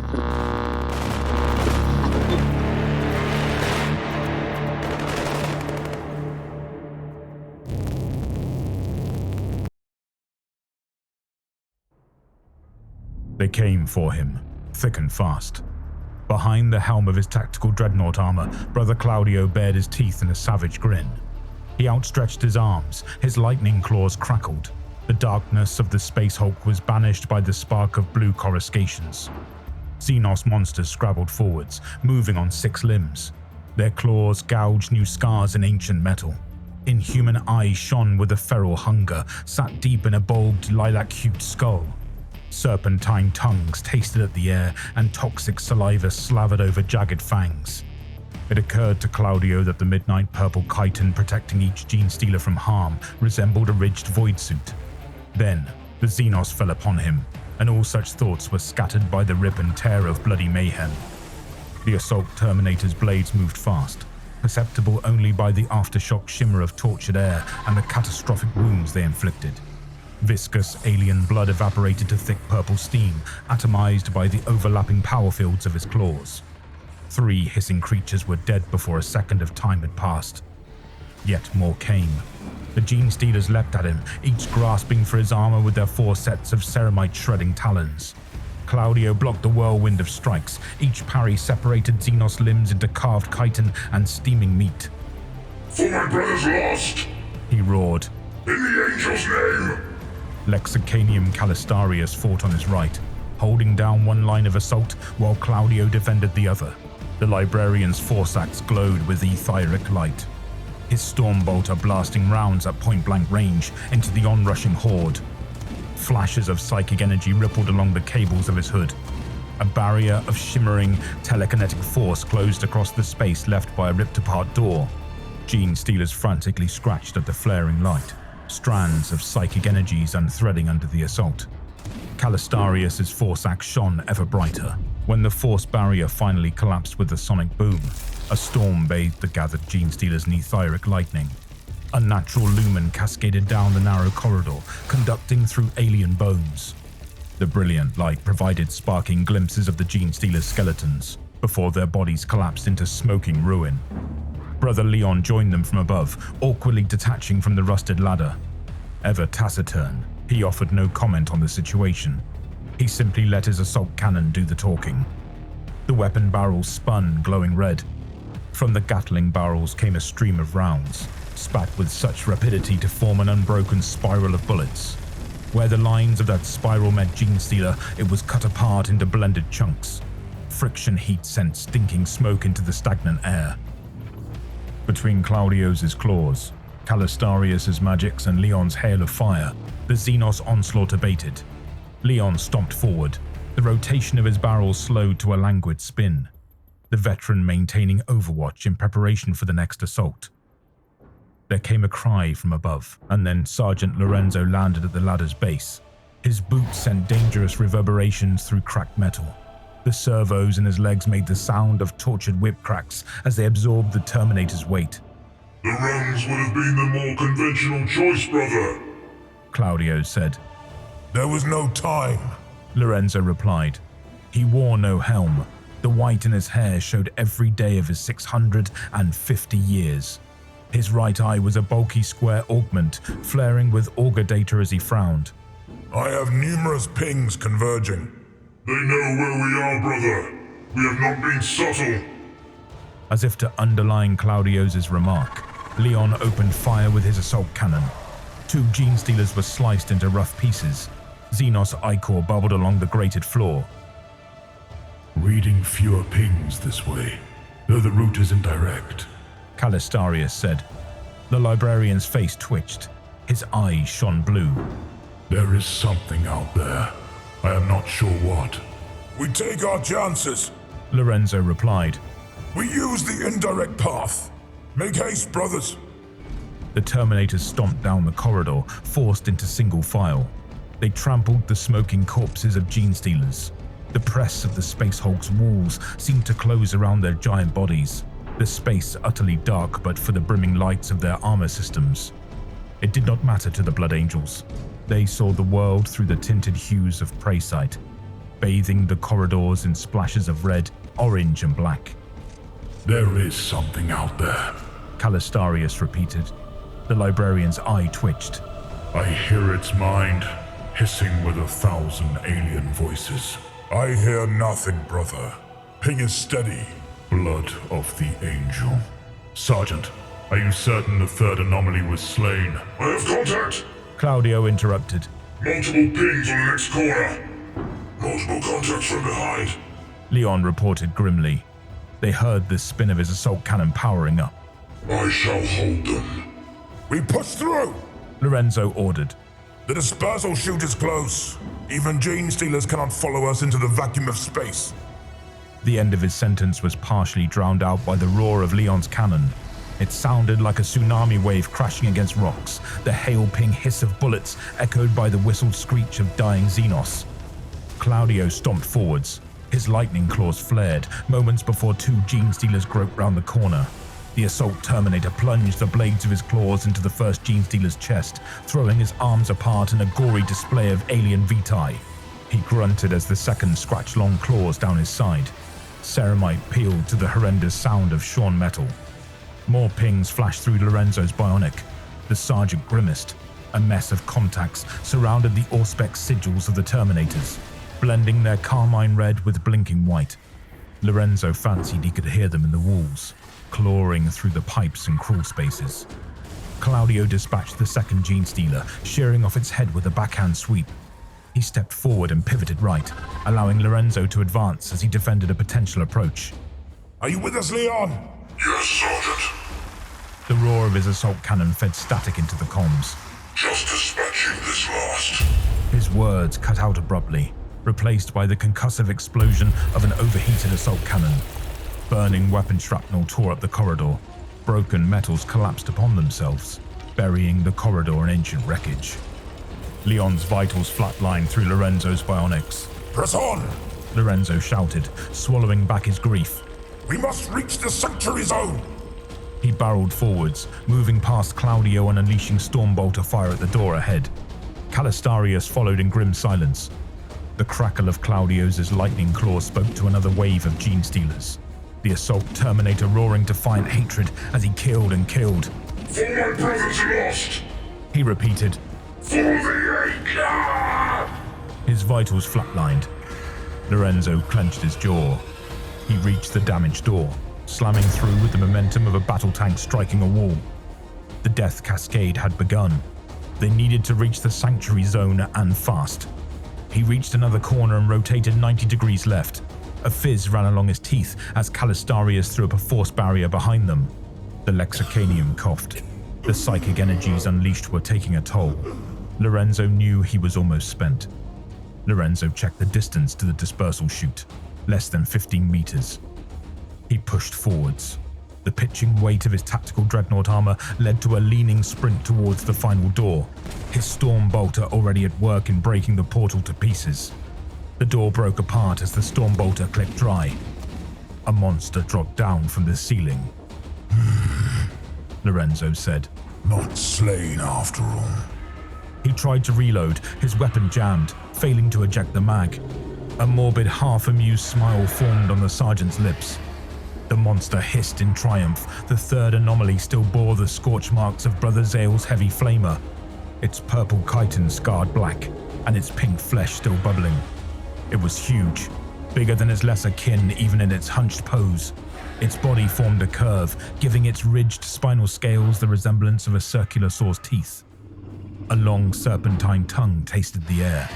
They came for him, thick and fast. Behind the helm of his tactical dreadnought armor, Brother Claudio bared his teeth in a savage grin. He outstretched his arms, his lightning claws crackled. The darkness of the Space Hulk was banished by the spark of blue coruscations. Xenos monsters scrabbled forwards, moving on 6 limbs. Their claws gouged new scars in ancient metal. Inhuman eyes shone with a feral hunger, sat deep in a bulbed lilac-hued skull. Serpentine tongues tasted at the air, and toxic saliva slavered over jagged fangs. It occurred to Claudio that the midnight purple chitin protecting each Genestealer from harm resembled a ridged void suit. Then, the Xenos fell upon him, and all such thoughts were scattered by the rip and tear of bloody mayhem. The Assault Terminator's blades moved fast, perceptible only by the aftershock shimmer of tortured air and the catastrophic wounds they inflicted. Viscous alien blood evaporated to thick purple steam, atomized by the overlapping power fields of his claws. 3 hissing creatures were dead before a second of time had passed. Yet more came. The Genestealers leapt at him, each grasping for his armor with their 4 sets of ceramite-shredding talons. Claudio blocked the whirlwind of strikes. Each parry separated Xenos limbs into carved chitin and steaming meat. "For my brothers lost!" he roared. "In the Angel's name!" Lexicanium Calistarius fought on his right, holding down one line of assault while Claudio defended the other. The Librarian's force axe glowed with etheric light, his Stormbolter blasting rounds at point-blank range into the onrushing horde. Flashes of psychic energy rippled along the cables of his hood. A barrier of shimmering telekinetic force closed across the space left by a ripped-apart door. Genestealers frantically scratched at the flaring light, strands of psychic energies unthreading under the assault. Calistarius' force axe shone ever brighter. When the force barrier finally collapsed with a sonic boom, a storm bathed the gathered Genestealers in etheric lightning. Unnatural lumen cascaded down the narrow corridor, conducting through alien bones. The brilliant light provided sparking glimpses of the Genestealers' skeletons, before their bodies collapsed into smoking ruin. Brother Leon joined them from above, awkwardly detaching from the rusted ladder. Ever taciturn, he offered no comment on the situation. He simply let his assault cannon do the talking. The weapon barrels spun, glowing red. From the Gatling barrels came a stream of rounds, spat with such rapidity to form an unbroken spiral of bullets. Where the lines of that spiral met Genestealer, it was cut apart into blended chunks. Friction heat sent stinking smoke into the stagnant air. Between Claudio's claws, Calistarius' magics, and Leon's hail of fire, the Xenos onslaught abated. Leon stomped forward, the rotation of his barrels slowed to a languid spin, the veteran maintaining overwatch in preparation for the next assault. There came a cry from above, and then Sergeant Lorenzo landed at the ladder's base. His boots sent dangerous reverberations through cracked metal. The servos in his legs made the sound of tortured whip cracks as they absorbed the Terminator's weight. "The rungs would have been the more conventional choice, brother," Claudio said. "There was no time," Lorenzo replied. He wore no helm. The white in his hair showed every day of his 650 years. His right eye was a bulky square augment, flaring with auger data as he frowned. "I have numerous pings converging." "They know where we are, brother. We have not been subtle." As if to underline Claudio's remark, Leon opened fire with his assault cannon. 2 Genestealers were sliced into rough pieces. Xenos ichor bubbled along the grated floor. "Reading fewer pings this way, though the route isn't direct," Calistarius said. The Librarian's face twitched. His eyes shone blue. "There is something out there. I am not sure what." "We take our chances," Lorenzo replied. "We use the indirect path. Make haste, brothers." The Terminators stomped down the corridor, forced into single file. They trampled the smoking corpses of Genestealers. The press of the Space Hulk's walls seemed to close around their giant bodies, the space utterly dark but for the brimming lights of their armor systems. It did not matter to the Blood Angels. They saw the world through the tinted hues of prey sight. bathing the corridors in splashes of red, orange, and black. There is something out there, Calistarius repeated. The librarian's eye twitched. I hear its mind, hissing with 1,000 alien voices. I hear nothing, brother. Ping is steady. Blood of the angel. Sergeant, are you certain the third anomaly was slain? I have contact! Claudio interrupted. Multiple pings on the next corner. Multiple contacts from behind. Leon reported grimly. They heard the spin of his assault cannon powering up. I shall hold them. We push through! Lorenzo ordered. The dispersal chute is close. Even GENESTEALERS cannot follow us into the vacuum of space. The end of his sentence was partially drowned out by the roar of Leon's cannon. It sounded like a tsunami wave crashing against rocks, the hail-ping hiss of bullets echoed by the whistled screech of dying Xenos. Claudio stomped forwards. His lightning claws flared, moments before two GENESTEALERS groped round the corner. The assault Terminator plunged the blades of his claws into the first GENESTEALER's chest, throwing his arms apart in a gory display of alien vitae. He grunted as the second scratched long claws down his side. Ceramite peeled to the horrendous sound of shorn metal. More pings flashed through Lorenzo's bionic. The sergeant grimaced. A mess of contacts surrounded the Auspex sigils of the Terminators, blending their carmine red with blinking white. Lorenzo fancied he could hear them in the walls, clawing through the pipes and crawl spaces. Claudio dispatched the second GENESTEALER, shearing off its head with a backhand sweep. He stepped forward and pivoted right, allowing Lorenzo to advance as he defended a potential approach. Are you with us, Leon? Yes, Sergeant. The roar of his assault cannon fed static into the comms. Just dispatching this last. His words cut out abruptly, replaced by the concussive explosion of an overheated assault cannon. Burning weapon shrapnel tore up the corridor. Broken metals collapsed upon themselves, burying the corridor in ancient wreckage. Leon's vitals flatlined through Lorenzo's bionics. Press on! Lorenzo shouted, swallowing back his grief. We must reach the sanctuary zone! He barreled forwards, moving past Claudio and unleashing Stormbolter fire at the door ahead. Calistarius followed in grim silence. The crackle of Claudio's lightning claw spoke to another wave of GENESTEALERS. The assault Terminator roaring defiant hatred as he killed and killed. For my brothers lost! He repeated. For the Acre! His vitals flatlined. Lorenzo clenched his jaw. He reached the damaged door, slamming through with the momentum of a battle tank striking a wall. The death cascade had begun. They needed to reach the sanctuary zone and fast. He reached another corner and rotated 90 degrees left. A fizz ran along his teeth as Calistarius threw up a force barrier behind them. The Lexicanium coughed. The psychic energies unleashed were taking a toll. Lorenzo knew he was almost spent. Lorenzo checked the distance to the dispersal chute, less than 15 meters. He pushed forwards. The pitching weight of his tactical dreadnought armor led to a leaning sprint towards the final door, his Stormbolter already at work in breaking the portal to pieces. The door broke apart as the Stormbolter clicked dry. A monster dropped down from the ceiling. Lorenzo said. Not slain after all. He tried to reload, his weapon jammed, failing to eject the mag. A morbid, half-amused smile formed on the sergeant's lips. The monster hissed in triumph. The third anomaly still bore the scorch marks of Brother Zale's heavy flamer, its purple chitin scarred black, and its pink flesh still bubbling. It was huge, bigger than its lesser kin even in its hunched pose. Its body formed a curve, giving its ridged spinal scales the resemblance of a circular saw's teeth. A long serpentine tongue tasted the air.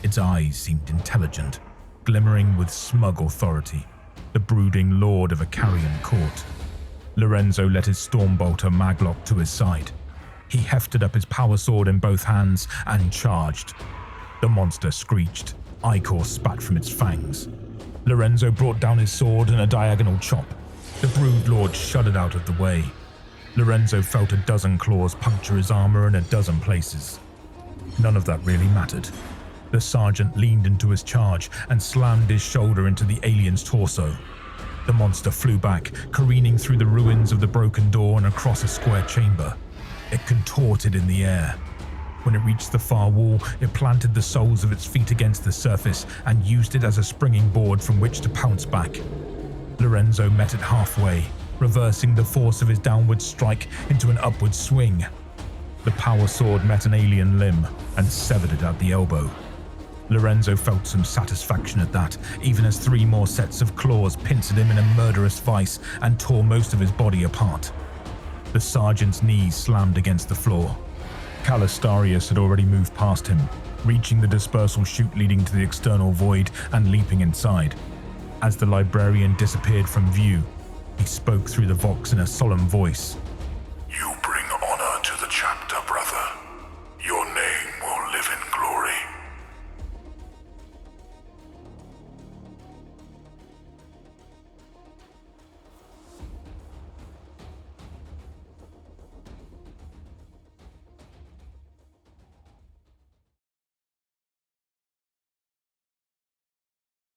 Its eyes seemed intelligent, glimmering with smug authority, the brooding lord of a carrion court. Lorenzo let his Stormbolter maglock to his side. He hefted up his power sword in both hands and charged. The monster screeched, ichor spat from its fangs. Lorenzo brought down his sword in a diagonal chop. The brood lord shuddered out of the way. Lorenzo felt a dozen claws puncture his armor in a dozen places. None of that really mattered. The sergeant leaned into his charge and slammed his shoulder into the alien's torso. The monster flew back, careening through the ruins of the broken door and across a square chamber. It contorted in the air. When it reached the far wall, it planted the soles of its feet against the surface and used it as a springing board from which to pounce back. Lorenzo met it halfway, reversing the force of his downward strike into an upward swing. The power sword met an alien limb and severed it at the elbow. Lorenzo felt some satisfaction at that, even as 3 more sets of claws pincered him in a murderous vice and tore most of his body apart. The sergeant's knees slammed against the floor. Calistarius had already moved past him, reaching the dispersal chute leading to the external void and leaping inside. As the librarian disappeared from view, he spoke through the Vox in a solemn voice. You